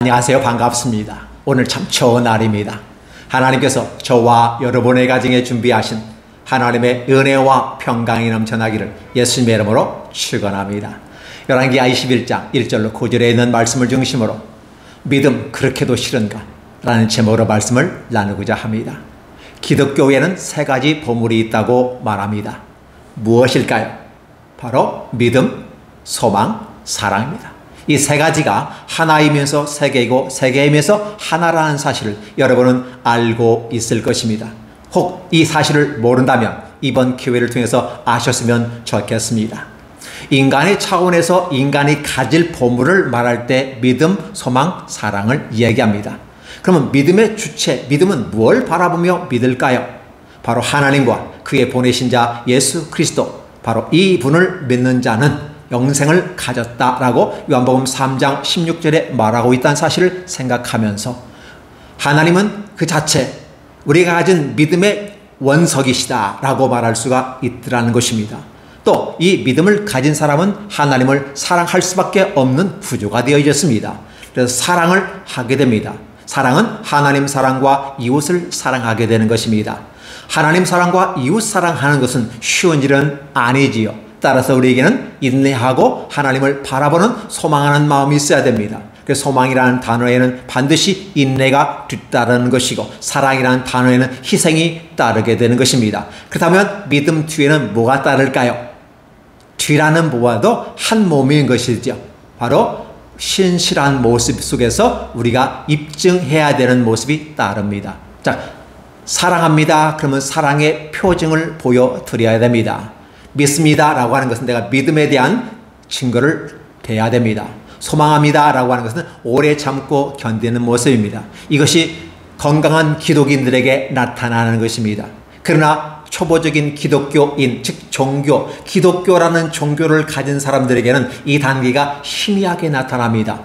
안녕하세요. 반갑습니다. 오늘 참 좋은 날입니다. 하나님께서 저와 여러분의 가정에 준비하신 하나님의 은혜와 평강이 넘쳐나기를 예수님의 이름으로 축원합니다. 열왕기하 21장 1절로 9절에 있는 말씀을 중심으로 믿음 그렇게도 싫은가? 라는 제목으로 말씀을 나누고자 합니다. 기독교에는 세 가지 보물이 있다고 말합니다. 무엇일까요? 바로 믿음, 소망, 사랑입니다. 이 세 가지가 하나이면서 세 개이고 세 개이면서 하나라는 사실을 여러분은 알고 있을 것입니다. 혹 이 사실을 모른다면 이번 기회를 통해서 아셨으면 좋겠습니다. 인간의 차원에서 인간이 가질 보물을 말할 때 믿음, 소망, 사랑을 이야기합니다. 그러면 믿음의 주체, 믿음은 무엇을 바라보며 믿을까요? 바로 하나님과 그의 보내신 자 예수 그리스도, 바로 이 분을 믿는 자는 영생을 가졌다라고 요한복음 3장 16절에 말하고 있다는 사실을 생각하면서 하나님은 그 자체 우리가 가진 믿음의 원석이시다라고 말할 수가 있더라는 것입니다. 또 이 믿음을 가진 사람은 하나님을 사랑할 수밖에 없는 구조가 되어 있습니다. 그래서 사랑을 하게 됩니다. 사랑은 하나님 사랑과 이웃을 사랑하게 되는 것입니다. 하나님 사랑과 이웃 사랑하는 것은 쉬운 일은 아니지요. 따라서 우리에게는 인내하고 하나님을 바라보는 소망하는 마음이 있어야 됩니다. 그래서 소망이라는 단어에는 반드시 인내가 뒤따르는 것이고 사랑이라는 단어에는 희생이 따르게 되는 것입니다. 그렇다면 믿음 뒤에는 뭐가 따를까요? 뒤라는 뭐와도 한 몸인 것이죠. 바로 신실한 모습 속에서 우리가 입증해야 되는 모습이 따릅니다. 자, 사랑합니다. 그러면 사랑의 표징을 보여드려야 됩니다. 믿습니다 라고 하는 것은 내가 믿음에 대한 증거를 대야 됩니다. 소망합니다 라고 하는 것은 오래 참고 견디는 모습입니다. 이것이 건강한 기독인들에게 나타나는 것입니다. 그러나 초보적인 기독교인, 즉 종교, 기독교라는 종교를 가진 사람들에게는 이 단계가 희미하게 나타납니다.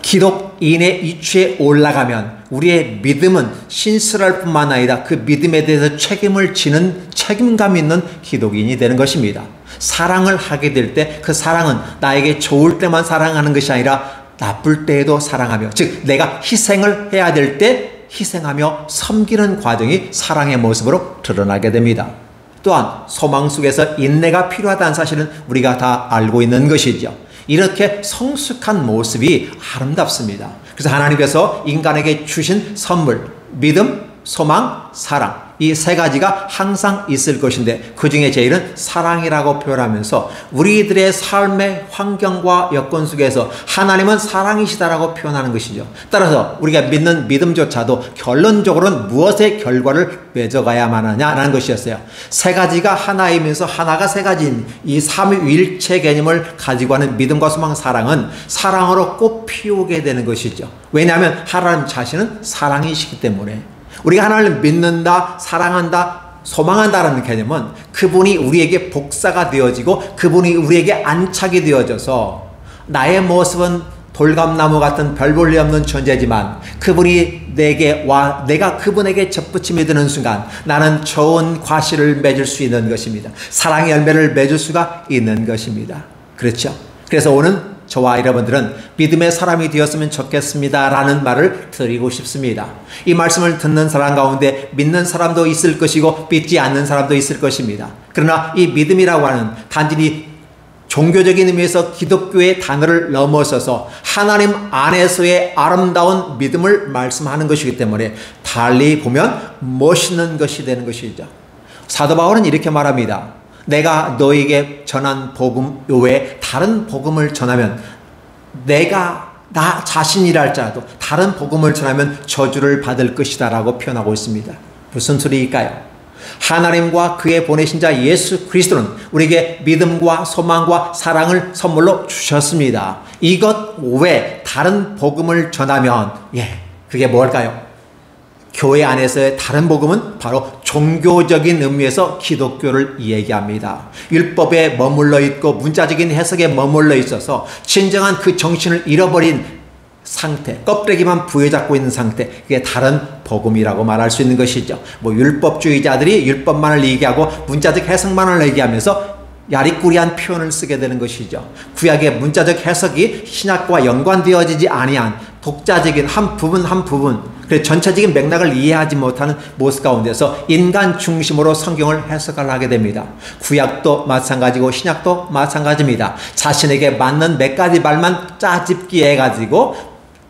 기독인의 이치에 올라가면 우리의 믿음은 신실할 뿐만 아니라 그 믿음에 대해서 책임을 지는 책임감 있는 기독인이 되는 것입니다. 사랑을 하게 될 때 그 사랑은 나에게 좋을 때만 사랑하는 것이 아니라 나쁠 때에도 사랑하며, 즉 내가 희생을 해야 될 때 희생하며 섬기는 과정이 사랑의 모습으로 드러나게 됩니다. 또한 소망 속에서 인내가 필요하다는 사실은 우리가 다 알고 있는 것이죠. 이렇게 성숙한 모습이 아름답습니다. 그래서 하나님께서 인간에게 주신 선물, 믿음, 소망, 사랑, 이 세 가지가 항상 있을 것인데 그 중에 제일은 사랑이라고 표현하면서 우리들의 삶의 환경과 여건 속에서 하나님은 사랑이시다라고 표현하는 것이죠. 따라서 우리가 믿는 믿음조차도 결론적으로는 무엇의 결과를 맺어가야만 하냐라는 것이었어요. 세 가지가 하나이면서 하나가 세 가지인 이 삼위일체 개념을 가지고 하는 믿음과 소망, 사랑은 사랑으로 꽃 피우게 되는 것이죠. 왜냐하면 하나님 자신은 사랑이시기 때문에. 우리가 하나님을 믿는다, 사랑한다, 소망한다라는 개념은 그분이 우리에게 복사가 되어지고 그분이 우리에게 안착이 되어져서 나의 모습은 돌감나무 같은 별 볼 일 없는 존재지만 그분이 내게 와 내가 그분에게 접붙임이 드는 순간 나는 좋은 과실을 맺을 수 있는 것입니다. 사랑의 열매를 맺을 수가 있는 것입니다. 그렇죠? 그래서 오늘 저와 여러분들은 믿음의 사람이 되었으면 좋겠습니다 라는 말을 드리고 싶습니다. 이 말씀을 듣는 사람 가운데 믿는 사람도 있을 것이고 믿지 않는 사람도 있을 것입니다. 그러나 이 믿음이라고 하는 단지 종교적인 의미에서 기독교의 단어를 넘어서서 하나님 안에서의 아름다운 믿음을 말씀하는 것이기 때문에 달리 보면 멋있는 것이 되는 것이죠. 사도 바울은 이렇게 말합니다. 내가 너에게 전한 복음 외에 다른 복음을 전하면 내가 나 자신이라 할지라도 다른 복음을 전하면 저주를 받을 것이다 라고 표현하고 있습니다. 무슨 소리일까요? 하나님과 그의 보내신 자 예수 그리스도는 우리에게 믿음과 소망과 사랑을 선물로 주셨습니다. 이것 외에 다른 복음을 전하면 그게 뭘까요? 교회 안에서의 다른 복음은 바로 종교적인 의미에서 기독교를 얘기합니다. 율법에 머물러 있고 문자적인 해석에 머물러 있어서 진정한 그 정신을 잃어버린 상태, 껍데기만 부여잡고 있는 상태, 그게 다른 복음이라고 말할 수 있는 것이죠. 율법주의자들이 율법만을 얘기하고 문자적 해석만을 얘기하면서 야리꾸리한 표현을 쓰게 되는 것이죠. 구약의 문자적 해석이 신약과 연관되어지지 아니한 독자적인 한 부분, 그래서 전체적인 맥락을 이해하지 못하는 모습 가운데서 인간 중심으로 성경을 해석을 하게 됩니다. 구약도 마찬가지고 신약도 마찬가지입니다. 자신에게 맞는 몇 가지 말만 짜집기 해가지고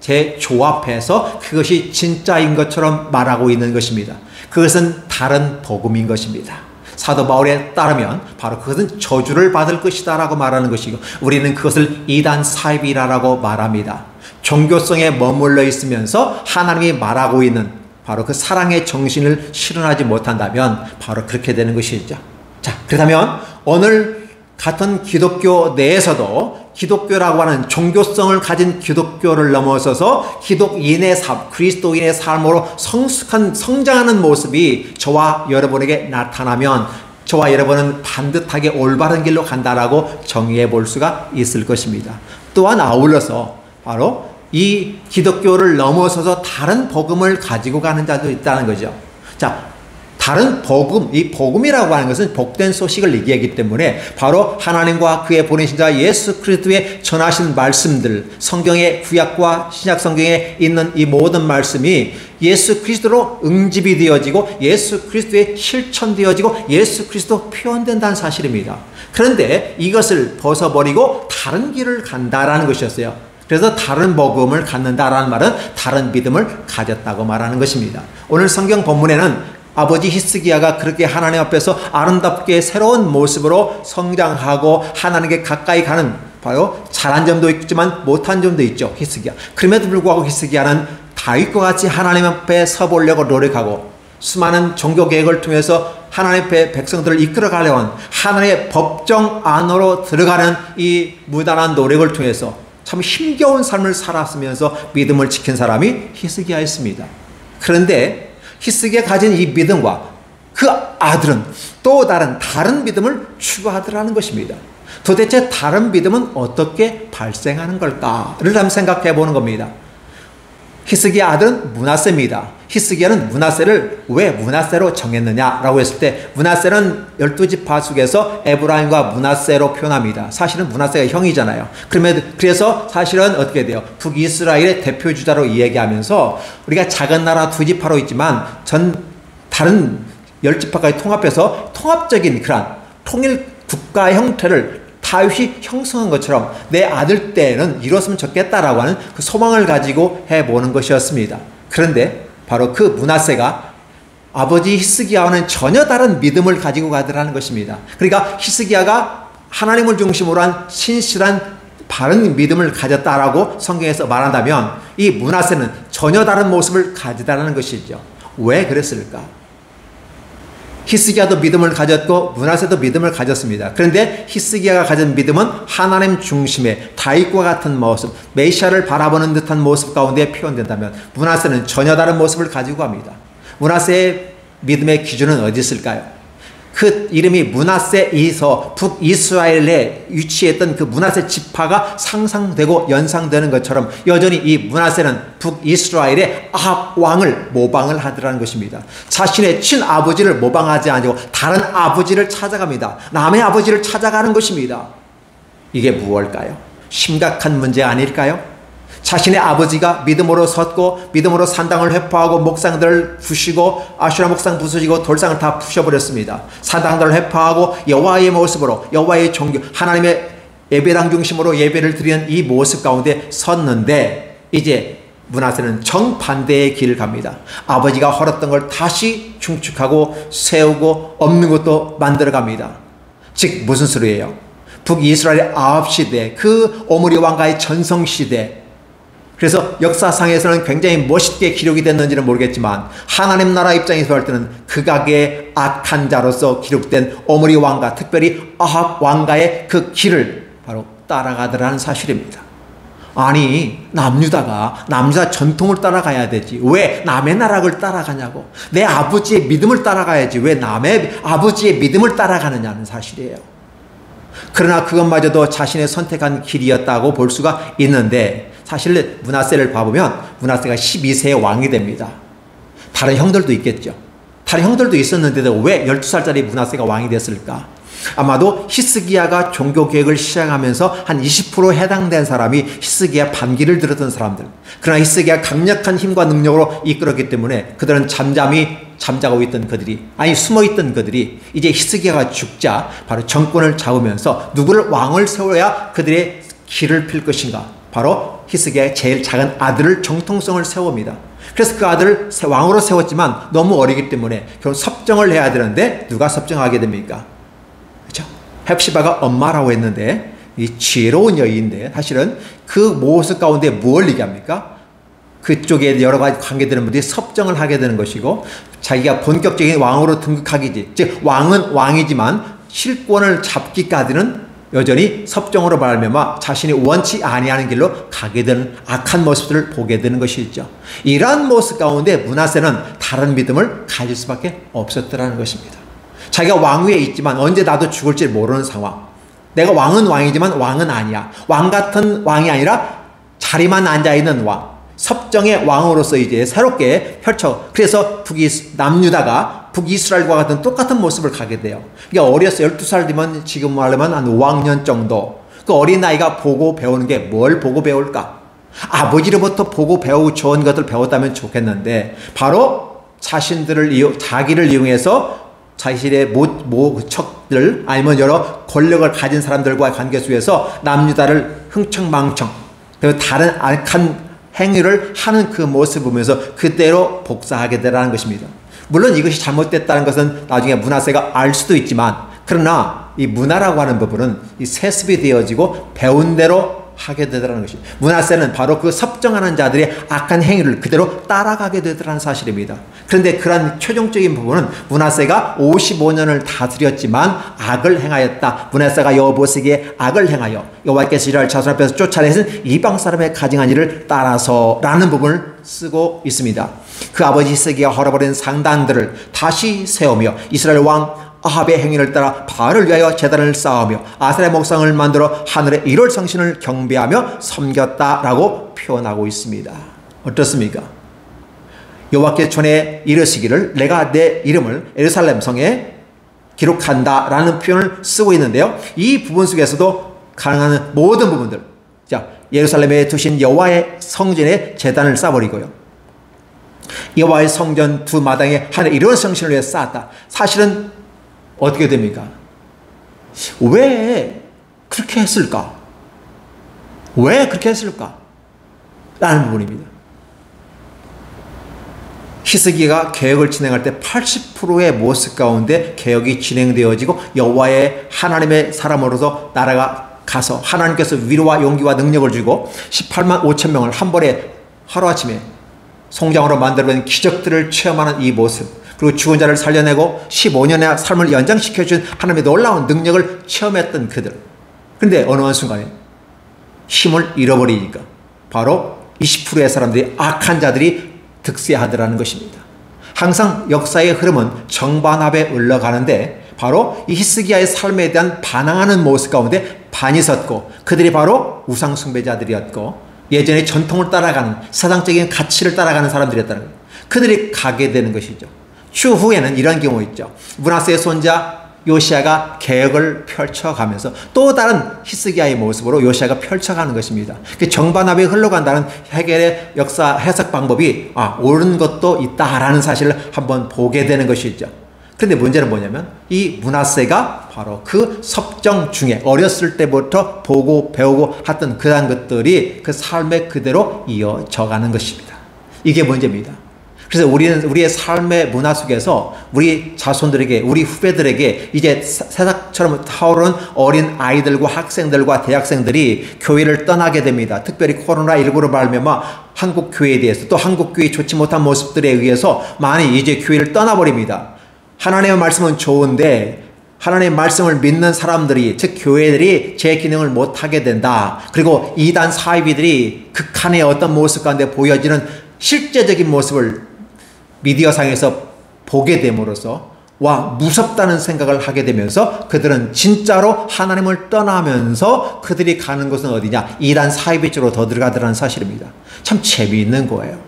재조합해서 그것이 진짜인 것처럼 말하고 있는 것입니다. 그것은 다른 복음인 것입니다. 사도 바울에 따르면 바로 그것은 저주를 받을 것이다 라고 말하는 것이고, 우리는 그것을 이단 사이비라라고 말합니다. 종교성에 머물러 있으면서 하나님이 말하고 있는 바로 그 사랑의 정신을 실현하지 못한다면 바로 그렇게 되는 것이죠. 자, 그렇다면 오늘 같은 기독교 내에서도 기독교라고 하는 종교성을 가진 기독교를 넘어서서 기독인의 삶, 그리스도인의 삶으로 성장하는 모습이 저와 여러분에게 나타나면 저와 여러분은 반듯하게 올바른 길로 간다라고 정의해 볼 수가 있을 것입니다. 또한 아울러서 바로 이 기독교를 넘어서서 다른 복음을 가지고 가는 자도 있다는 거죠. 자, 다른 복음, 이 복음이라고 하는 것은 복된 소식을 얘기하기 때문에 바로 하나님과 그의 보내신 자 예수 그리스도의 전하신 말씀들, 성경의 구약과 신약 성경에 있는 이 모든 말씀이 예수 그리스도로 응집이 되어지고 예수 그리스도의 실천되어지고 예수 그리스도 표현된다는 사실입니다. 그런데 이것을 벗어버리고 다른 길을 간다라는 것이었어요. 그래서 다른 복음을 갖는다라는 말은 다른 믿음을 가졌다고 말하는 것입니다. 오늘 성경 본문에는 아버지 히스기야가 그렇게 하나님 앞에서 아름답게 새로운 모습으로 성장하고 하나님께 가까이 가는, 바로 잘한 점도 있지만 못한 점도 있죠, 히스기야. 그럼에도 불구하고 히스기야는 다윗과 같이 하나님 앞에 서보려고 노력하고 수많은 종교 개혁을 통해서 하나님 앞에 백성들을 이끌어가려고 하는 하나님의 법정 안으로 들어가는 이 무단한 노력을 통해서 참 힘겨운 삶을 살았으면서 믿음을 지킨 사람이 히스기야였습니다. 그런데 히스기야가 가진 이 믿음과 그 아들은 또 다른 믿음을 추구하더라는 것입니다. 도대체 다른 믿음은 어떻게 발생하는 걸까를 한번 생각해 보는 겁니다. 히스기야 아들은 므낫세입니다. 히스기야는 므낫세를 왜 므낫세로 정했느냐라고 했을 때, 므낫세는 12지파 중에서 에브라임과 므낫세로 표현합니다. 사실은 므낫세가 형이잖아요. 그래서 사실은 어떻게 돼요? 북이스라엘의 대표주자로 이야기하면서 우리가 작은 나라 두 지파로 있지만 다른 10지파까지 통합해서 통합적인 그런 통일 국가 형태를 다윗이 형성한 것처럼 내 아들 때는 이뤘으면 좋겠다라고 하는 그 소망을 가지고 해보는 것이었습니다. 그런데 바로 그 므낫세가 아버지 히스기야와는 전혀 다른 믿음을 가지고 가더라는 것입니다. 그러니까 히스기야가 하나님을 중심으로 한 신실한 바른 믿음을 가졌다라고 성경에서 말한다면 이 므낫세는 전혀 다른 모습을 가지다라는 것이죠. 왜 그랬을까? 히스기야도 믿음을 가졌고 므낫세도 믿음을 가졌습니다. 그런데 히스기야가 가진 믿음은 하나님 중심의 다윗과 같은 모습, 메시아를 바라보는 듯한 모습 가운데 표현된다면 므낫세는 전혀 다른 모습을 가지고 갑니다. 므낫세의 믿음의 기준은 어디 있을까요? 그 이름이 므낫세에서 북이스라엘에 위치했던 그 므낫세 지파가 상상되고 연상되는 것처럼 여전히 이 므낫세는 북이스라엘의 아합 왕을 모방을 하더라는 것입니다. 자신의 친아버지를 모방하지 아니고 다른 아버지를 찾아갑니다. 남의 아버지를 찾아가는 것입니다. 이게 무엇일까요? 심각한 문제 아닐까요? 자신의 아버지가 믿음으로 섰고 믿음으로 산당을 회포하고 목상들을 부시고 아슈라 목상 부수시고 돌상을 다 부셔버렸습니다. 산당들을 회포하고 여호와의 모습으로 여호와의 종교 하나님의 예배당 중심으로 예배를 드리는 이 모습 가운데 섰는데 이제 므낫세는 정반대의 길을 갑니다. 아버지가 헐었던 걸 다시 중축하고 세우고 없는 것도 만들어갑니다. 즉 무슨 소리예요? 북이스라엘의 아합 시대, 그 오므리 왕가의 전성 시대, 그래서 역사상에서는 굉장히 멋있게 기록이 됐는지는 모르겠지만 하나님 나라 입장에서 할 때는 극악의 악한 자로서 기록된 오므리 왕가, 특별히 아합 왕가의 그 길을 바로 따라가더라는 사실입니다. 아니, 남유다가 남유다 전통을 따라가야 되지 왜 남의 나락을 따라가냐고. 내 아버지의 믿음을 따라가야지 왜 남의 아버지의 믿음을 따라가느냐는 사실이에요. 그러나 그것마저도 자신의 선택한 길이었다고 볼 수가 있는데, 사실 므낫세를 봐보면 므낫세가 12세의 왕이 됩니다. 다른 형들도 있겠죠. 다른 형들도 있었는데도 왜 12살짜리 므낫세가 왕이 됐을까? 아마도 히스기야가 종교개혁을 시작하면서 한 20% 해당된 사람이 히스기야 반기를 들었던 사람들. 그러나 히스기야 강력한 힘과 능력으로 이끌었기 때문에 그들은 잠자고 있던 그들이, 아니 숨어있던 그들이 이제 히스기야가 죽자 바로 정권을 잡으면서 누구를 왕을 세워야 그들의 길을 필 것인가. 바로 히스기야의 제일 작은 아들을 정통성을 세웁니다. 그래서 그 아들을 왕으로 세웠지만 너무 어리기 때문에 결국 섭정을 해야 되는데 누가 섭정하게 됩니까? 그렇죠? 헵시바가 엄마라고 했는데 이 지혜로운 여인인데 사실은 그 모습 가운데 무엇을 얘기합니까? 그쪽에 여러 가지 관계되는 분들이 섭정을 하게 되는 것이고 자기가 본격적인 왕으로 등극하기지, 즉 왕은 왕이지만 실권을 잡기까지는 여전히 섭정으로 말미암아 자신이 원치 아니하는 길로 가게 되는 악한 모습들을 보게 되는 것이죠. 이러한 모습 가운데 므낫세는 다른 믿음을 가질 수밖에 없었더라는 것입니다. 자기가 왕위에 있지만 언제 나도 죽을지 모르는 상황. 내가 왕은 왕이지만 왕은 아니야. 왕 같은 왕이 아니라 자리만 앉아있는 왕. 섭정의 왕으로서 이제 새롭게 그래서 남유다가 북이스라엘과 같은 똑같은 모습을 가게 돼요. 그러니까 어렸어요. 12살 되면 지금 말하면 한 5학년 정도. 그 어린 아이가 보고 배우는 게 뭘 보고 배울까? 아버지로부터 보고 배우고 좋은 것들 배웠다면 좋겠는데 바로 자기를 이용해서 자신의 척들 아니면 여러 권력을 가진 사람들과의 관계 속에서 남유다를 흥청망청 그리고 다른 악한 행위를 하는 그 모습을 보면서 그대로 복사하게 되라는 것입니다. 물론 이것이 잘못됐다는 것은 나중에 므낫세가 알 수도 있지만 그러나 이 문화라고 하는 부분은 이 세습이 되어지고 배운 대로 하게 되더라는 것입니다. 므낫세는 바로 그 섭정하는 자들의 악한 행위를 그대로 따라가게 되더라는 사실입니다. 그런데 그러한 최종적인 부분은 므낫세가 55년을 다스렸지만 악을 행하였다. 므낫세가 여호보세에게 악을 행하여 여호와께서 이스라엘 자손 앞에서 쫓아내신 이방 사람의 가증한 일을 따라서라는 부분을 쓰고 있습니다. 그 아버지 히스기야가 헐어버린 상단들을 다시 세우며 이스라엘 왕 아합의 행위를 따라 바알을 위하여 제단을 쌓으며 아세라의 목상을 만들어 하늘의 일월 성신을 경배하며 섬겼다라고 표현하고 있습니다. 어떻습니까? 여호와께 전에 이르시기를 내가 내 이름을 예루살렘 성에 기록한다라는 표현을 쓰고 있는데요. 이 부분 속에서도 가능한 모든 부분들, 자 예루살렘에 두신 여호와의 성전에 제단을 쌓아버리고요. 여호와의 성전 두 마당에 하늘의 일월 성신을 위해 쌓았다. 사실은 어떻게 됩니까? 왜 그렇게 했을까? 왜 그렇게 했을까? 라는 부분입니다. 히스기야가 개혁을 진행할 때 80%의 모습 가운데 개혁이 진행되어지고 여호와의 하나님의 사람으로서 나라가 가서 하나님께서 위로와 용기와 능력을 주고 18만 5천 명을 한 번에 하루아침에 성장으로 만들어낸 기적들을 체험하는 이 모습, 그리고 죽은 자를 살려내고 15년의 삶을 연장시켜준 하나님의 놀라운 능력을 체험했던 그들. 그런데 어느 순간에 힘을 잃어버리니까 바로 20%의 사람들이 악한 자들이 득세하더라는 것입니다. 항상 역사의 흐름은 정반합에 흘러가는데 바로 이 히스기야의 삶에 대한 반항하는 모습 가운데 반이 섰고 그들이 바로 우상 숭배자들이었고 예전의 전통을 따라가는 세상적인 가치를 따라가는 사람들이었다는 거예요. 그들이 가게 되는 것이죠. 추후에는 이런 경우 있죠. 므낫세의 손자 요시야가 개혁을 펼쳐가면서 또 다른 히스기야의 모습으로 요시야가 펼쳐가는 것입니다. 그 정반합에 흘러간다는 해결의 역사 해석 방법이 옳은 것도 있다라는 사실을 한번 보게 되는 것이죠. 그런데 문제는 뭐냐면 이 므낫세가 바로 그 섭정 중에 어렸을 때부터 보고 배우고 했던 그런 것들이 그 삶에 그대로 이어져가는 것입니다. 이게 문제입니다. 그래서 우리는 우리의 삶의 문화 속에서 우리 자손들에게, 우리 후배들에게 이제 새싹처럼 타오르는 어린 아이들과 학생들과 대학생들이 교회를 떠나게 됩니다. 특별히 코로나19로 말미암아 한국 교회에 대해서 또 한국 교회의 좋지 못한 모습들에 의해서 많이 이제 교회를 떠나버립니다. 하나님의 말씀은 좋은데 하나님의 말씀을 믿는 사람들이, 즉 교회들이 제 기능을 못하게 된다. 그리고 이단 사이비들이 극한의 어떤 모습 가운데 보여지는 실제적인 모습을 미디어상에서 보게 됨으로써 무섭다는 생각을 하게 되면서 그들은 진짜로 하나님을 떠나면서 그들이 가는 곳은 어디냐? 이단 사이비 쪽으로 더 들어가더라는 사실입니다. 참 재미있는 거예요.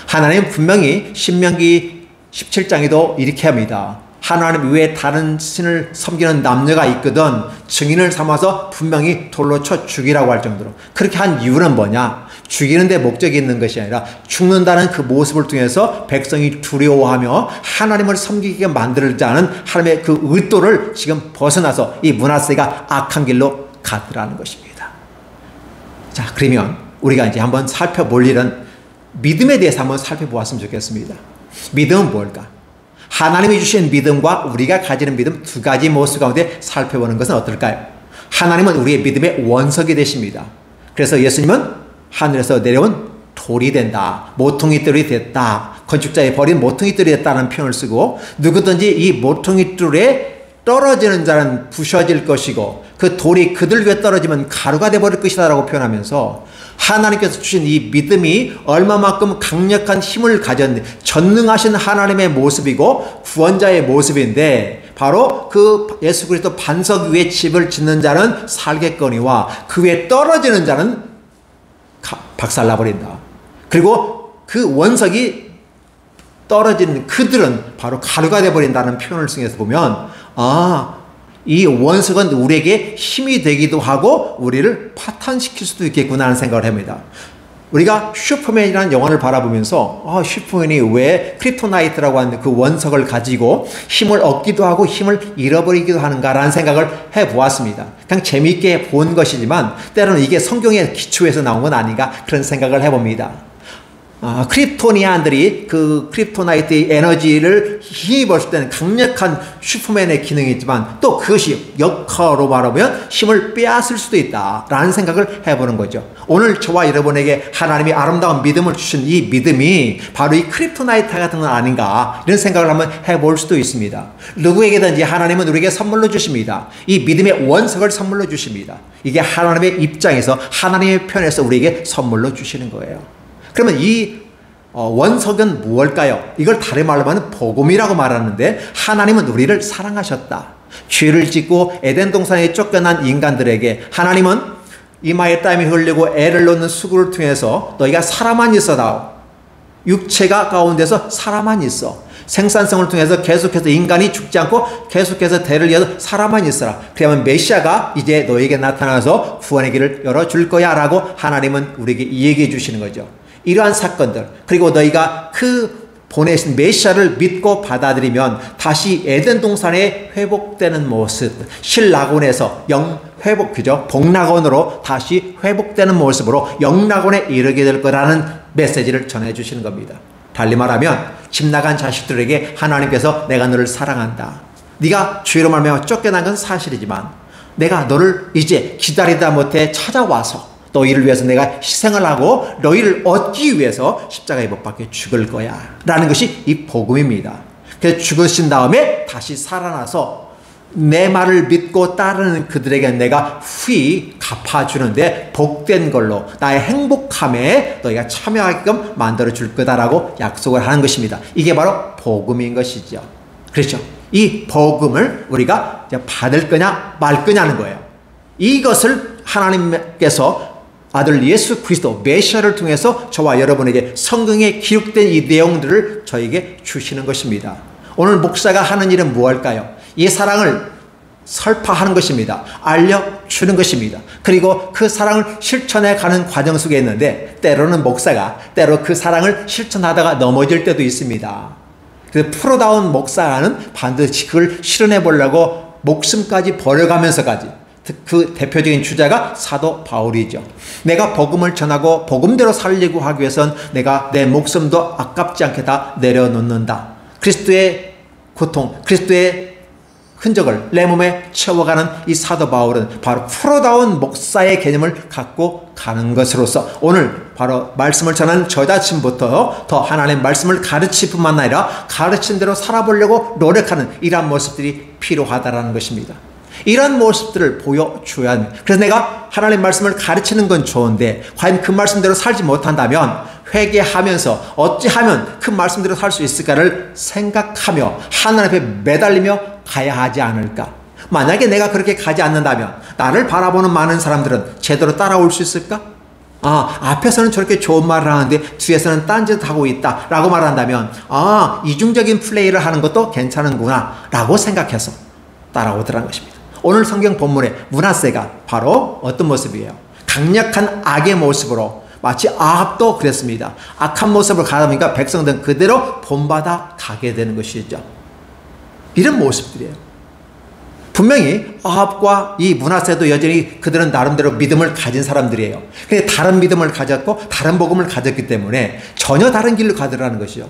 하나님 분명히 신명기 17장에도 이렇게 합니다. 하나님 외에 다른 신을 섬기는 남녀가 있거든 증인을 삼아서 분명히 돌로 쳐 죽이라고 할 정도로. 그렇게 한 이유는 뭐냐? 죽이는 데 목적이 있는 것이 아니라 죽는다는 그 모습을 통해서 백성이 두려워하며 하나님을 섬기게 만들자는 하나님의 그 의도를 지금 벗어나서 이 므낫세가 악한 길로 갔더라는 것입니다. 자, 그러면 우리가 이제 한번 살펴볼 일은 믿음에 대해서 한번 살펴보았으면 좋겠습니다. 믿음은 뭘까? 하나님이 주신 믿음과 우리가 가지는 믿음 두 가지 모습 가운데 살펴보는 것은 어떨까요? 하나님은 우리의 믿음의 원석이 되십니다. 그래서 예수님은 하늘에서 내려온 돌이 된다. 모퉁이돌이 됐다. 건축자의 버린 모퉁이돌이 됐다는 표현을 쓰고 누구든지 이 모퉁이돌에 떨어지는 자는 부셔질 것이고 그 돌이 그들 위에 떨어지면 가루가 되어버릴 것이다 라고 표현하면서 하나님께서 주신 이 믿음이 얼마만큼 강력한 힘을 가졌는데 전능하신 하나님의 모습이고 구원자의 모습인데 바로 그 예수 그리스도 반석 위에 집을 짓는 자는 살겠거니와 그 위에 떨어지는 자는 박살나버린다. 그리고 그 원석이 떨어지는 그들은 바로 가루가 되어버린다는 표현을 통해서 보면 이 원석은 우리에게 힘이 되기도 하고 우리를 파탄시킬 수도 있겠구나 하는 생각을 합니다. 우리가 슈퍼맨이라는 영화를 바라보면서 슈퍼맨이 왜 크립토나이트라고 하는 그 원석을 가지고 힘을 얻기도 하고 힘을 잃어버리기도 하는가라는 생각을 해보았습니다. 그냥 재미있게 본 것이지만 때로는 이게 성경의 기초에서 나온 건 아닌가 그런 생각을 해봅니다. 크립토니안들이 그 크립토나이트의 에너지를 힘입었을 때는 강력한 슈퍼맨의 기능이 있지만 또 그것이 역화로 말하면 힘을 빼앗을 수도 있다라는 생각을 해보는 거죠. 오늘 저와 여러분에게 하나님이 아름다운 믿음을 주신 이 믿음이 바로 이 크립토나이트 같은 건 아닌가 이런 생각을 한번 해볼 수도 있습니다. 누구에게든지 하나님은 우리에게 선물로 주십니다. 이 믿음의 원석을 선물로 주십니다. 이게 하나님의 입장에서 하나님의 편에서 우리에게 선물로 주시는 거예요. 그러면 이 원석은 무엇일까요? 이걸 다른 말로 하면 복음이라고 말하는데 하나님은 우리를 사랑하셨다. 죄를 짓고 에덴 동산에 쫓겨난 인간들에게 하나님은 이마에 땀이 흘리고 애를 놓는 수고를 통해서 너희가 살아만 있어다오. 육체가 가운데서 살아만 있어. 생산성을 통해서 계속해서 인간이 죽지 않고 계속해서 대를 이어서 살아만 있어라. 그러면 메시아가 이제 너에게 나타나서 구원의 길을 열어줄 거야 라고 하나님은 우리에게 얘기해 주시는 거죠. 이러한 사건들 그리고 너희가 그 보내신 메시아를 믿고 받아들이면 다시 에덴 동산에 회복되는 모습 실낙원에서 영회복 그죠? 복낙원으로 다시 회복되는 모습으로 영낙원에 이르게 될 거라는 메시지를 전해주시는 겁니다. 달리 말하면 집 나간 자식들에게 하나님께서 내가 너를 사랑한다. 네가 죄로 말미암아 쫓겨난 건 사실이지만 내가 너를 이제 기다리다 못해 찾아와서 너희를 위해서 내가 희생을 하고 너희를 얻기 위해서 십자가에 못 박혀 죽을 거야 라는 것이 이 복음입니다. 그래서 죽으신 다음에 다시 살아나서 내 말을 믿고 따르는 그들에게 내가 후히 갚아주는데 복된 걸로 나의 행복함에 너희가 참여하게끔 만들어줄 거다라고 약속을 하는 것입니다. 이게 바로 복음인 것이죠. 그렇죠? 이 복음을 우리가 받을 거냐 말 거냐는 거예요. 이것을 하나님께서 아들 예수 그리스도 메시아를 통해서 저와 여러분에게 성경에 기록된 이 내용들을 저에게 주시는 것입니다. 오늘 목사가 하는 일은 무엇일까요? 이 사랑을 설파하는 것입니다. 알려주는 것입니다. 그리고 그 사랑을 실천해 가는 과정 속에 있는데 때로는 목사가 때로 그 사랑을 실천하다가 넘어질 때도 있습니다. 그래서 프로다운 목사는 반드시 그걸 실현해 보려고 목숨까지 버려가면서까지 그 대표적인 주자가 사도 바울이죠. 내가 복음을 전하고 복음대로 살려고 하기 위해선 내가 내 목숨도 아깝지 않게 다 내려놓는다. 그리스도의 고통, 그리스도의 흔적을 내 몸에 채워가는 이 사도 바울은 바로 프로다운 목사의 개념을 갖고 가는 것으로서 오늘 바로 말씀을 전하는 저 자신부터 더 하나님의 말씀을 가르칠 뿐만 아니라 가르친 대로 살아보려고 노력하는 이러한 모습들이 필요하다는 것입니다. 이런 모습들을 보여줘야 합니다. 그래서 내가 하나님 말씀을 가르치는 건 좋은데 과연 그 말씀대로 살지 못한다면 회개하면서 어찌하면 그 말씀대로 살 수 있을까를 생각하며 하나님 앞에 매달리며 가야 하지 않을까. 만약에 내가 그렇게 가지 않는다면 나를 바라보는 많은 사람들은 제대로 따라올 수 있을까? 앞에서는 저렇게 좋은 말을 하는데 뒤에서는 딴짓 하고 있다 라고 말한다면 이중적인 플레이를 하는 것도 괜찮은구나 라고 생각해서 따라오더라는 것입니다. 오늘 성경 본문의 므낫세가 바로 어떤 모습이에요? 강력한 악의 모습으로, 마치 아합도 그랬습니다. 악한 모습을 가다보니까 백성들은 그대로 본받아 가게 되는 것이죠. 이런 모습들이에요. 분명히 아합과 이 므낫세도 여전히 그들은 나름대로 믿음을 가진 사람들이에요. 근데 다른 믿음을 가졌고 다른 복음을 가졌기 때문에 전혀 다른 길로 가더라는 것이죠.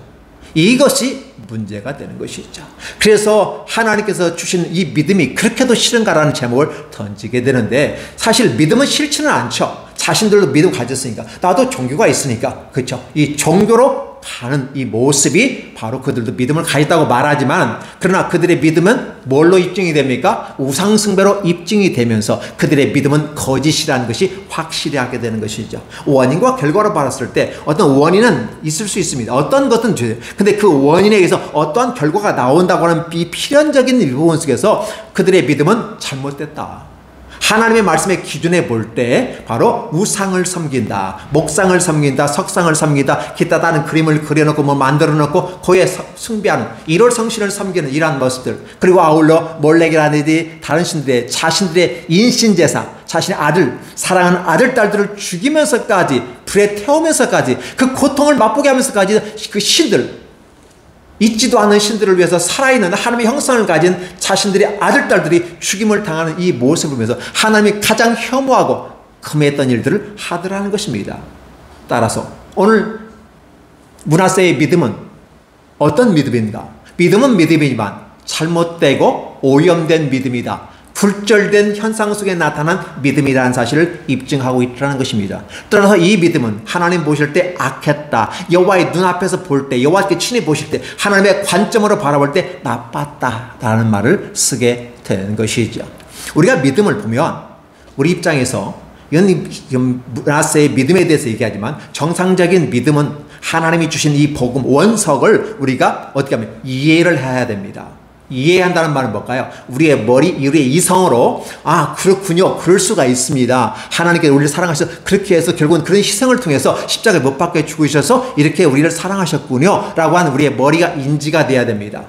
이것이 문제가 되는 것이죠. 그래서 하나님께서 주신 이 믿음이 그렇게도 싫은가라는 제목을 던지게 되는데, 사실 믿음은 싫지는 않죠. 자신들도 믿음 가졌으니까, 나도 종교가 있으니까, 그렇죠. 이 종교로 가는 이 모습이 바로 그들도 믿음을 가졌다고 말하지만, 그러나 그들의 믿음은 뭘로 입증이 됩니까? 우상숭배로 입증이 되면서 그들의 믿음은 거짓이라는 것이 확실히 하게 되는 것이죠. 원인과 결과로 봤을 때 어떤 원인은 있을 수 있습니다. 어떤 것은 죄. 근데 그 원인에 의해서 어떠한 결과가 나온다고 하는 비필연적인 부분 속에서 그들의 믿음은 잘못됐다. 하나님의 말씀의 기준에 볼 때 바로 우상을 섬긴다, 목상을 섬긴다, 석상을 섬긴다, 기타 다른 그림을 그려놓고 만들어 놓고 그에 숭배하는, 이럴 성신을 섬기는 이러한 모습들, 그리고 아울러 몰렉이라든지 다른 신들의 자신들의 인신제사, 자신의 아들, 사랑하는 아들, 딸들을 죽이면서까지, 불에 태우면서까지, 그 고통을 맛보게 하면서까지 그 신들, 있지도 않은 신들을 위해서 살아있는 하나님의 형상을 가진 자신들의 아들, 딸들이 죽임을 당하는 이 모습을 보면서 하나님이 가장 혐오하고 금했던 일들을 하더라는 것입니다. 따라서 오늘 므낫세의 믿음은 어떤 믿음인가? 믿음은 믿음이지만 잘못되고 오염된 믿음이다. 불절된 현상 속에 나타난 믿음이라는 사실을 입증하고 있다는 것입니다. 따라서 이 믿음은 하나님 보실 때 악했다, 여호와의 눈앞에서 볼 때, 여호와께 친히 보실 때, 하나님의 관점으로 바라볼 때 나빴다라는 말을 쓰게 되는 것이죠. 우리가 믿음을 보면 우리 입장에서 므낫세의 믿음에 대해서 얘기하지만, 정상적인 믿음은 하나님이 주신 이 복음 원석을 우리가 어떻게 하면 이해를 해야 됩니다. 이해한다는 말은 뭘까요? 우리의 우리의 이성으로 그렇군요, 그럴 수가 있습니다, 하나님께서 우리를 사랑하셔서 그렇게 해서 결국은 그런 희생을 통해서 십자가에 못 박혀 죽으셔서 이렇게 우리를 사랑하셨군요 라고 하는 우리의 머리가 인지가 돼야 됩니다.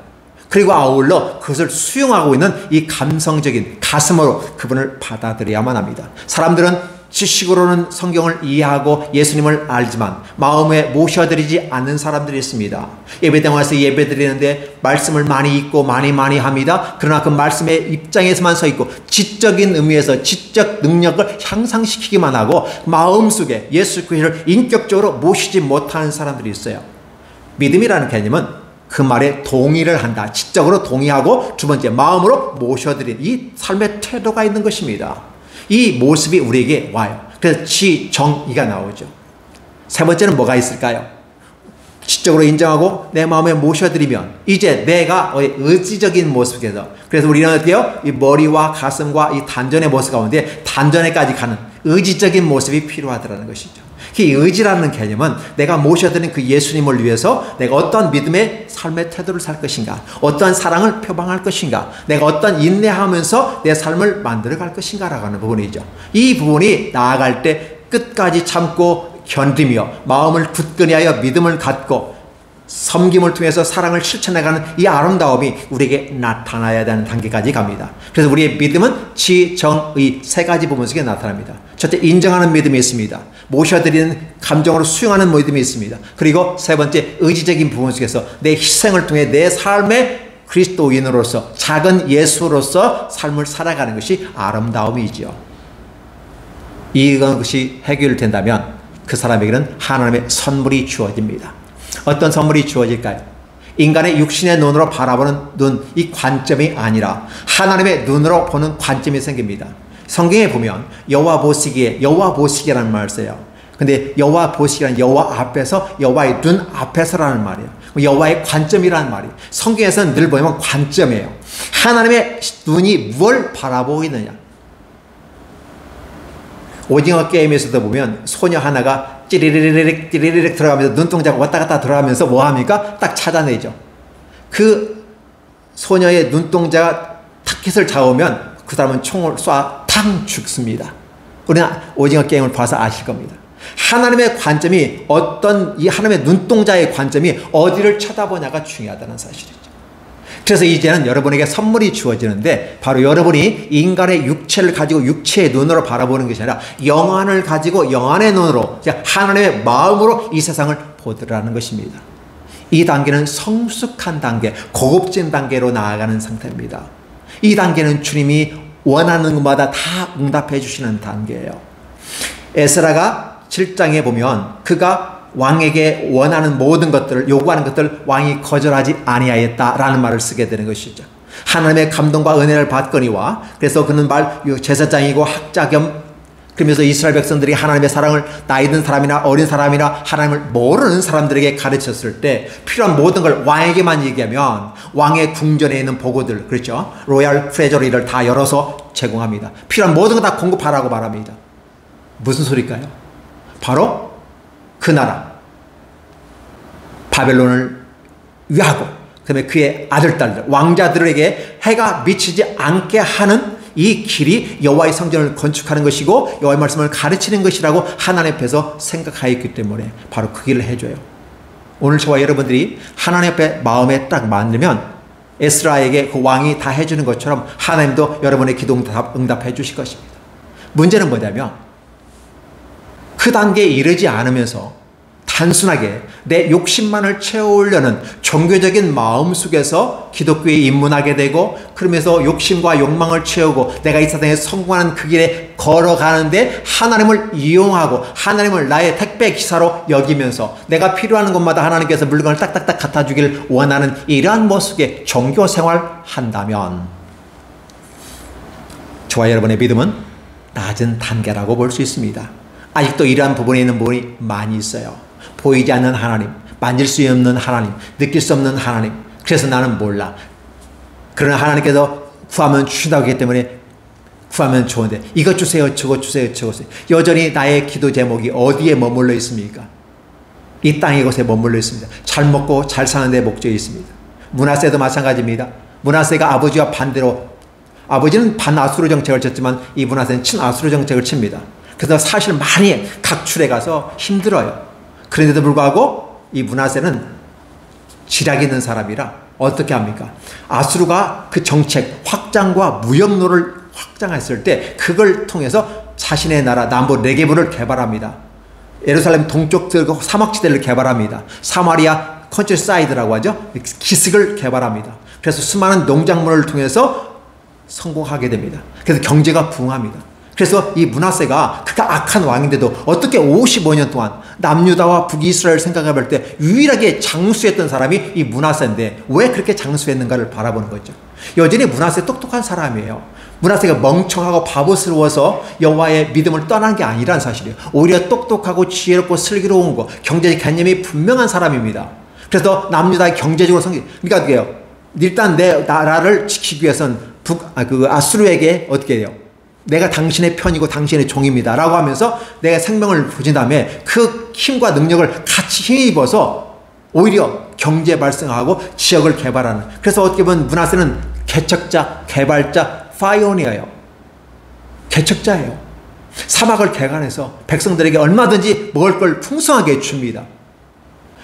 그리고 아울러 그것을 수용하고 있는 이 감성적인 가슴으로 그분을 받아들여야만 합니다. 사람들은 지식으로는 성경을 이해하고 예수님을 알지만 마음에 모셔드리지 않는 사람들이 있습니다. 예배당 와서 예배드리는데 말씀을 많이 읽고 많이 합니다. 그러나 그 말씀의 입장에서만 서 있고 지적인 의미에서 지적 능력을 향상시키기만 하고 마음속에 예수 그리스도를 인격적으로 모시지 못하는 사람들이 있어요. 믿음이라는 개념은 그 말에 동의를 한다, 지적으로 동의하고, 두 번째 마음으로 모셔드리는 이 삶의 태도가 있는 것입니다. 이 모습이 우리에게 와요. 그래서 지정의가 나오죠. 세 번째는 뭐가 있을까요? 지적으로 인정하고 내 마음에 모셔드리면 이제 내가 의지적인 모습에서, 그래서 우리는 어때요? 이 머리와 가슴과 이 단전의 모습 가운데 단전에까지 가는 의지적인 모습이 필요하다는 것이죠. 이 의지라는 개념은 내가 모셔드린 그 예수님을 위해서 내가 어떤 믿음의 삶의 태도를 살 것인가, 어떤 사랑을 표방할 것인가, 내가 어떤 인내하면서 내 삶을 만들어갈 것인가 라고 하는 부분이죠. 이 부분이 나아갈 때 끝까지 참고 견디며 마음을 굳건히 하여 믿음을 갖고 섬김을 통해서 사랑을 실천해가는 이 아름다움이 우리에게 나타나야 되는 단계까지 갑니다. 그래서 우리의 믿음은 지정의 세 가지 부분 속에 나타납니다. 첫째, 인정하는 믿음이 있습니다. 모셔드리는 감정으로 수용하는 믿음이 있습니다. 그리고 세 번째, 의지적인 부분 속에서 내 희생을 통해 내 삶의 그리스도인으로서, 작은 예수로서 삶을 살아가는 것이 아름다움이죠. 이것이 해결된다면 그 사람에게는 하나님의 선물이 주어집니다. 어떤 선물이 주어질까요? 인간의 육신의 눈으로 바라보는 눈, 이 관점이 아니라 하나님의 눈으로 보는 관점이 생깁니다. 성경에 보면 여호와 보시기에, 여호와 보시기라는 말을 써요. 근데 여호와 보시기란 여호와 앞에서, 여호와의 눈 앞에서라는 말이에요. 여호와의 관점이라는 말이에요. 성경에서는 늘 보면 관점이에요. 하나님의 눈이 무엇을 바라보고 있느냐. 오징어 게임에서도 보면 소녀 하나가 찌리리릭 들어가면서 눈동자가 왔다 갔다 들어가면서 뭐합니까? 딱 찾아내죠. 그 소녀의 눈동자가 타깃을 잡으면 그 사람은 총을 쏴 탕 죽습니다. 우리는 오징어 게임을 봐서 아실 겁니다. 하나님의 관점이 이 하나님의 눈동자의 관점이 어디를 쳐다보냐가 중요하다는 사실이죠. 그래서 이제는 여러분에게 선물이 주어지는데 바로 여러분이 인간의 육체를 가지고 육체의 눈으로 바라보는 것이 아니라 영안을 가지고 영안의 눈으로, 하나님의 마음으로 이 세상을 보더라는 것입니다. 이 단계는 성숙한 단계, 고급진 단계로 나아가는 상태입니다. 이 단계는 주님이 원하는 것마다 다 응답해 주시는 단계예요. 에스라가 7장에 보면 그가 왕에게 원하는 모든 것들을, 요구하는 것들을 왕이 거절하지 아니하였다라는 말을 쓰게 되는 것이죠. 하나님의 감동과 은혜를 받거니와, 그래서 그는 제사장이고 학자 겸, 그러면서 이스라엘 백성들이 하나님의 사랑을 나이 든 사람이나 어린 사람이나 하나님을 모르는 사람들에게 가르쳤을 때 필요한 모든 걸 왕에게만 얘기하면 왕의 궁전에 있는 보고들, 그렇죠? 로얄 트레저리를 다 열어서 제공합니다. 필요한 모든 거 다 공급하라고 말합니다. 무슨 소리일까요? 바로 그 나라 바벨론을 위하고 그다음에 그의 아들, 딸들, 왕자들에게 해가 미치지 않게 하는 이 길이 여호와의 성전을 건축하는 것이고 여호와의 말씀을 가르치는 것이라고 하나님 앞에서 생각하였기 때문에 바로 그 길을 해줘요. 오늘 저와 여러분들이 하나님 앞에 마음에 딱 만들면 에스라에게 그 왕이 다 해주는 것처럼 하나님도 여러분의 기도 응답해 주실 것입니다. 문제는 뭐냐면 그 단계에 이르지 않으면서 단순하게 내 욕심만을 채우려는 종교적인 마음 속에서 기독교에 입문하게 되고, 그러면서 욕심과 욕망을 채우고 내가 이 세상에 성공하는 그 길에 걸어가는데 하나님을 이용하고 하나님을 나의 택배 기사로 여기면서 내가 필요한 것마다 하나님께서 물건을 딱딱딱 갖다 주길 원하는 이러한 모습의 종교 생활 한다면 저와 여러분의 믿음은 낮은 단계라고 볼 수 있습니다. 아직도 이러한 부분에 있는 부분이 많이 있어요. 보이지 않는 하나님, 만질 수 없는 하나님, 느낄 수 없는 하나님. 그래서 나는 몰라. 그러나 하나님께서 구하면 주신다고 하기 때문에 구하면 좋은데 이것 주세요, 저것 주세요, 저것 주세요. 여전히 나의 기도 제목이 어디에 머물러 있습니까? 이 땅의 곳에 머물러 있습니다. 잘 먹고 잘 사는 데 목적이 있습니다. 므낫세도 마찬가지입니다. 므낫세가 아버지와 반대로, 아버지는 반아수르 정책을 쳤지만 이 므낫세는 친아수르 정책을 칩니다. 그래서 사실 많이 각출해 가서 힘들어요. 그런데도 불구하고 이 므낫세는 지략 있는 사람이라 어떻게 합니까? 아수르가 그 정책 확장과 무역로를 확장했을 때 그걸 통해서 자신의 나라 남부 네게브를 개발합니다. 예루살렘 동쪽 사막지대를 개발합니다. 사마리아 컨트리사이드라고 하죠. 기슭을 개발합니다. 그래서 수많은 농작물을 통해서 성공하게 됩니다. 그래서 경제가 부흥합니다. 그래서 이 므낫세가 그가 악한 왕인데도 어떻게 55년 동안 남유다와 북이스라엘 생각해 볼 때 유일하게 장수했던 사람이 이 므낫세인데 왜 그렇게 장수했는가를 바라보는 거죠. 여전히 므낫세 똑똑한 사람이에요. 므낫세가 멍청하고 바보스러워서 여호와의 믿음을 떠난 게 아니라는 사실이에요. 오히려 똑똑하고 지혜롭고 슬기로운 거, 경제적 개념이 분명한 사람입니다. 그래서 남유다의 경제적으로 그러니까 어떻게 해요? 일단 내 나라를 지키기 위해서는 아수르에게 어떻게 해요? 내가 당신의 편이고 당신의 종입니다 라고 하면서 내가 생명을 부진 다음에 그 힘과 능력을 같이 힘입어서 오히려 경제 발생하고 지역을 개발하는, 그래서 어떻게 보면 므낫세는 개척자, 개발자, 파이오니어예요. 개척자예요. 사막을 개간해서 백성들에게 얼마든지 먹을 걸 풍성하게 줍니다.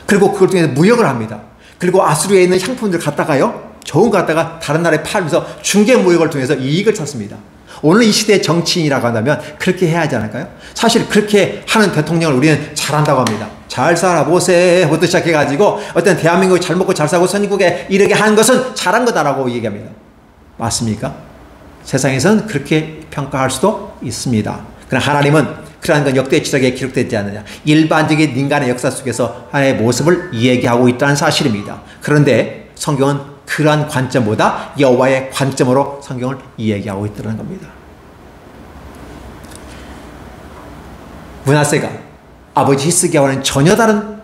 그리고 그걸 통해서 무역을 합니다. 그리고 아수르에 있는 향품들을 갖다가요, 좋은 거 갖다가 다른 나라에 팔면서 중개 무역을 통해서 이익을 찾습니다. 오늘 이 시대의 정치인이라고 한다면 그렇게 해야 하지 않을까요? 사실 그렇게 하는 대통령을 우리는 잘한다고 합니다. 잘 살아보세요부터 시작해가지고 어떤 대한민국이 잘 먹고 잘 살고 선진국에 이르게 하는 것은 잘한 거다라고 얘기합니다. 맞습니까? 세상에서는 그렇게 평가할 수도 있습니다. 그러나 하나님은 그러한 건 역대 지적에 기록되지 않느냐, 일반적인 인간의 역사 속에서 하나의 모습을 얘기하고 있다는 사실입니다. 그런데 성경은 그러한 관점보다 여호와의 관점으로 성경을 이야기하고 있다는 겁니다. 므낫세가 아버지 히스기야와는 전혀 다른,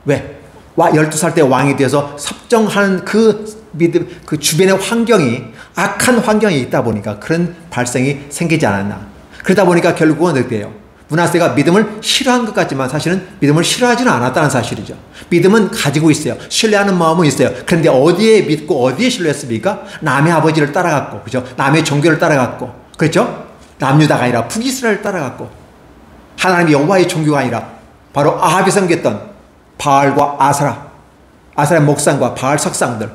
왜? 12살 때 왕이 되어서 섭정하는 그 믿음, 그 주변의 환경이 악한 환경이 있다 보니까 그런 발생이 생기지 않았나. 그러다 보니까 결국은 어떻게 돼요? 므낫세가 믿음을 싫어한 것 같지만 사실은 믿음을 싫어하지는 않았다는 사실이죠. 믿음은 가지고 있어요. 신뢰하는 마음은 있어요. 그런데 어디에 믿고 어디에 신뢰했습니까? 남의 아버지를 따라갔고, 그죠? 남의 종교를 따라갔고, 그렇죠? 남유다가 아니라 북이스라엘을 따라갔고, 하나님 여호와의 종교가 아니라 바로 아합이 섬겼던 바알과 아세라의 목상과 바알 석상들,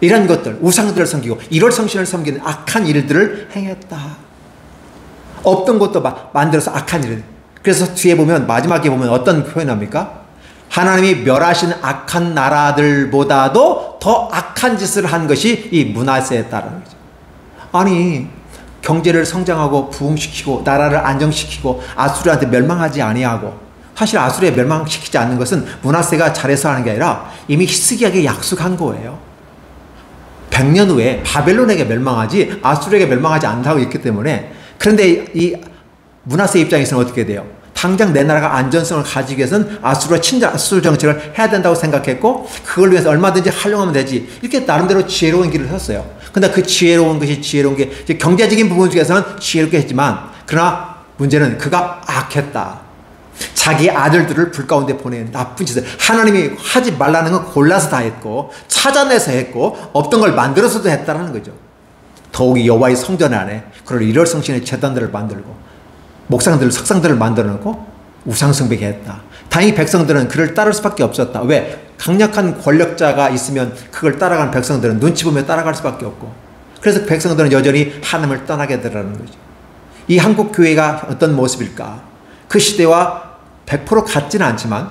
이런 것들, 우상들을 섬기고 이럴 성신을 섬기는 악한 일들을 행했다. 없던 것도 만들어서 악한 일을. 그래서 뒤에 보면, 마지막에 보면 어떤 표현합니까? 하나님이 멸하신 악한 나라들보다도 더 악한 짓을 한 것이 이 므낫세에 따르는 거죠. 아니, 경제를 성장하고 부흥시키고 나라를 안정시키고 아수르한테 멸망하지 아니하고, 사실 아수르에 멸망시키지 않는 것은 므낫세가 잘해서 하는 게 아니라 이미 히스기야에게 약속한 거예요. 100년 후에 바벨론에게 멸망하지 아수르에게 멸망하지 않다고 했기 때문에. 그런데 이 므낫세 입장에서는 어떻게 돼요? 당장 내 나라가 안전성을 가지기 위해서는 아수르와 친자 아수르 정책을 해야 된다고 생각했고, 그걸 위해서 얼마든지 활용하면 되지, 이렇게 나름대로 지혜로운 길을 섰어요. 근데 그 지혜로운 게 경제적인 부분 중에서는 지혜롭게 했지만, 그러나 문제는 그가 악했다. 자기 아들들을 불 가운데 보내는 나쁜 짓을 하나님이 하지 말라는 건 골라서 다 했고, 찾아내서 했고, 없던 걸 만들어서도 했다는 거죠. 더욱이 여호와의 성전 안에 그걸 일월성신의 제단들을 만들고 목상들, 석상들을 만들어 놓고 우상숭배게 했다. 다행히 백성들은 그를 따를 수밖에 없었다. 왜? 강력한 권력자가 있으면 그걸 따라가는 백성들은 눈치 보며 따라갈 수밖에 없고, 그래서 백성들은 여전히 하나님을 떠나게 되라는 거죠. 이 한국 교회가 어떤 모습일까? 그 시대와 100% 같지는 않지만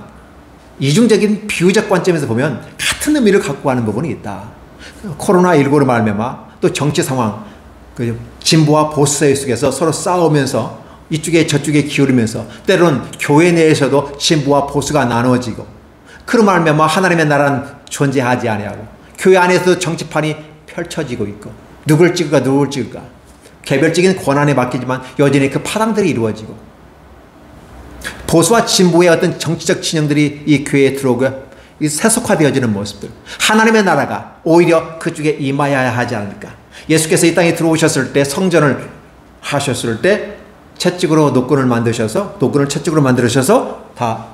이중적인 비유적 관점에서 보면 같은 의미를 갖고 가는 부분이 있다. 코로나19로 말미암아 또 정치 상황, 그 진보와 보수사회 속에서 서로 싸우면서 이쪽에 저쪽에 기울이면서 때로는 교회 내에서도 진보와 보수가 나누어지고, 그로 말미암아 하나님의 나라는 존재하지 아니하고 교회 안에서도 정치판이 펼쳐지고 있고, 누굴 찍을까 개별적인 권한에 맡기지만 여전히 그 파당들이 이루어지고, 보수와 진보의 어떤 정치적 진영들이 이 교회에 들어오고 이 세속화되어지는 모습들, 하나님의 나라가 오히려 그쪽에 임하여야 하지 않을까. 예수께서 이 땅에 들어오셨을 때, 성전을 하셨을 때 채찍으로 노끈을 만드셔서, 노끈을 채찍으로 만드셔서 다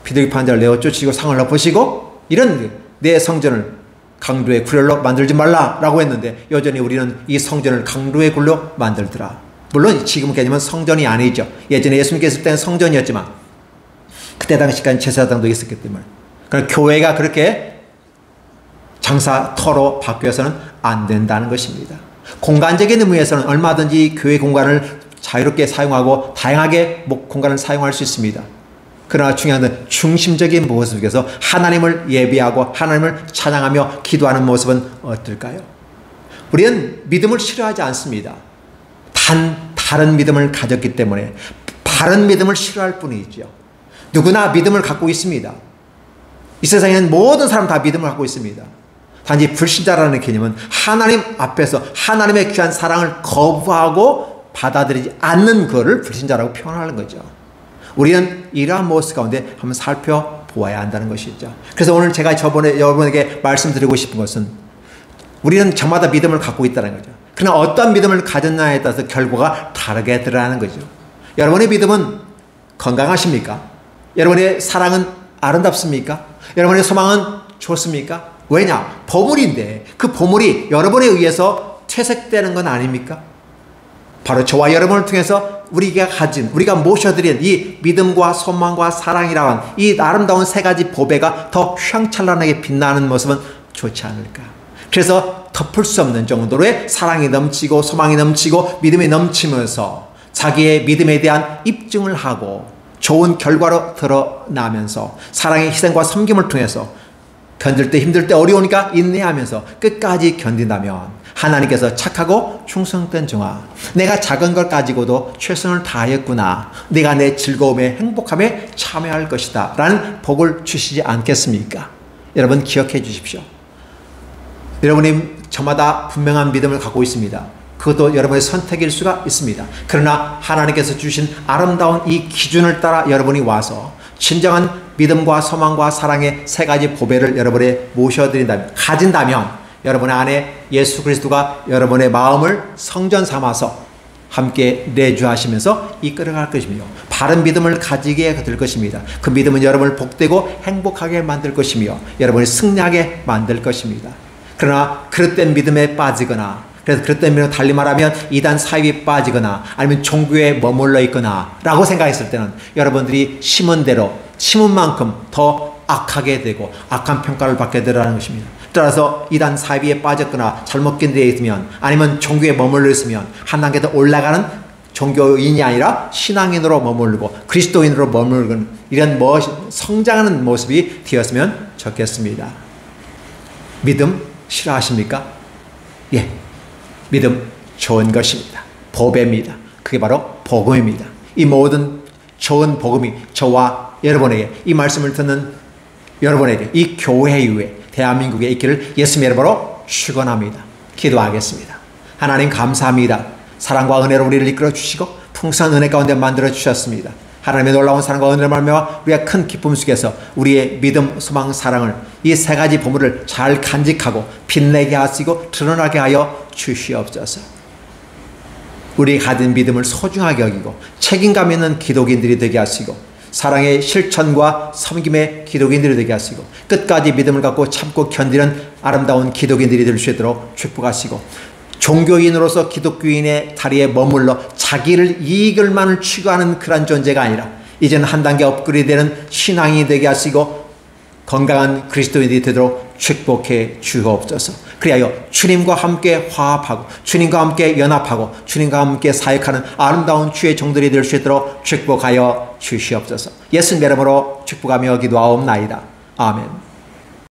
비둘기 파는 자를 내어 쫓으시고 상을 엎으시고, 이런 내 성전을 강도의 굴로 만들지 말라라고 했는데 여전히 우리는 이 성전을 강도의 굴로 만들더라. 물론 지금 개념은 성전이 아니죠. 예전에 예수님께서 있을 때는 성전이었지만 그때 당시까지 제사장도 있었기 때문에. 그러니까 교회가 그렇게 장사터로 바뀌어서는 안 된다는 것입니다. 공간적인 의미에서는 얼마든지 교회 공간을 자유롭게 사용하고 다양하게 공간을 사용할 수 있습니다. 그러나 중요한 건 중심적인 모습 속에서 하나님을 예배하고 하나님을 찬양하며 기도하는 모습은 어떨까요? 우리는 믿음을 싫어하지 않습니다. 다른 믿음을 가졌기 때문에 바른 믿음을 싫어할 뿐이죠. 누구나 믿음을 갖고 있습니다. 이 세상에는 모든 사람 다 믿음을 갖고 있습니다. 단지 불신자라는 개념은 하나님 앞에서 하나님의 귀한 사랑을 거부하고 받아들이지 않는 것을 불신자라고 표현하는 거죠. 우리는 이러한 모습 가운데 한번 살펴보아야 한다는 것이죠. 그래서 오늘 제가 여러분에게 말씀드리고 싶은 것은, 우리는 저마다 믿음을 갖고 있다는 거죠. 그러나 어떤 믿음을 가졌냐에 따라서 결과가 다르게 드러나는 거죠. 여러분의 믿음은 건강하십니까? 여러분의 사랑은 아름답습니까? 여러분의 소망은 좋습니까? 왜냐? 보물인데 그 보물이 여러분에 의해서 퇴색되는 건 아닙니까? 바로 저와 여러분을 통해서 우리가 모셔드린 이 믿음과 소망과 사랑이라는 이 아름다운 세 가지 보배가 더 휘황찬란하게 빛나는 모습은 좋지 않을까. 그래서 덮을 수 없는 정도로의 사랑이 넘치고 소망이 넘치고 믿음이 넘치면서 자기의 믿음에 대한 입증을 하고 좋은 결과로 드러나면서 사랑의 희생과 섬김을 통해서 견딜 때 힘들 때 어려우니까 인내하면서 끝까지 견딘다면 하나님께서 착하고 충성된 종아, 내가 작은 걸 가지고도 최선을 다했구나, 내가 내 즐거움에 행복함에 참여할 것이다 라는 복을 주시지 않겠습니까? 여러분 기억해 주십시오. 여러분이 저마다 분명한 믿음을 갖고 있습니다. 그것도 여러분의 선택일 수가 있습니다. 그러나 하나님께서 주신 아름다운 이 기준을 따라 여러분이 와서 진정한 믿음과 소망과 사랑의 세 가지 보배를 여러분에 모셔드린다면, 가진다면 여러분 안에 예수 그리스도가 여러분의 마음을 성전 삼아서 함께 내주하시면서 이끌어갈 것이며 바른 믿음을 가지게 될 것입니다. 그 믿음은 여러분을 복되고 행복하게 만들 것이며 여러분을 승리하게 만들 것입니다. 그러나 그릇된 믿음에 빠지거나 그래서 그것 때문에 달리 말하면 이단 사입에 빠지거나 아니면 종교에 머물러 있거나 라고 생각했을 때는 여러분들이 심은 대로 심은 만큼 더 악하게 되고 악한 평가를 받게 되라는 것입니다. 따라서 이단 사입에 빠졌거나 잘못 견디어 있으면 아니면 종교에 머물러 있으면 한 단계 더 올라가는 종교인이 아니라 신앙인으로 머물고 그리스도인으로 머물는 이런 성장하는 모습이 되었으면 좋겠습니다. 믿음 싫어하십니까? 예, 믿음 좋은 것입니다. 보배입니다. 그게 바로 복음입니다. 이 모든 좋은 복음이 저와 여러분에게, 이 말씀을 듣는 여러분에게, 이 교회 이후에 대한민국에 있기를 예수님의 이름으로 축원합니다. 기도하겠습니다. 하나님 감사합니다. 사랑과 은혜로 우리를 이끌어 주시고 풍성한 은혜 가운데 만들어 주셨습니다. 하나님의 놀라운 사랑과 은혜를 말미암아 우리가 큰 기쁨 속에서 우리의 믿음, 소망, 사랑을 이 세 가지 보물을 잘 간직하고 빛내게 하시고 드러나게 하여 주시옵소서. 우리 가진 믿음을 소중하게 여기고 책임감 있는 기독인들이 되게 하시고 사랑의 실천과 섬김의 기독인들이 되게 하시고 끝까지 믿음을 갖고 참고 견디는 아름다운 기독인들이 될 수 있도록 축복하시고 종교인으로서 기독교인의 자리에 머물러 자기를 이익을만을 추구하는 그런 존재가 아니라 이제는 한 단계 업그레이드되는 신앙이 되게 하시고 건강한 그리스도인이 되도록 축복해 주옵소서. 그리하여 주님과 함께 화합하고 주님과 함께 연합하고 주님과 함께 사역하는 아름다운 주의 종들이 될 수 있도록 축복하여 주시옵소서. 예수님 이름으로 축복하며 기도하옵나이다. 아멘.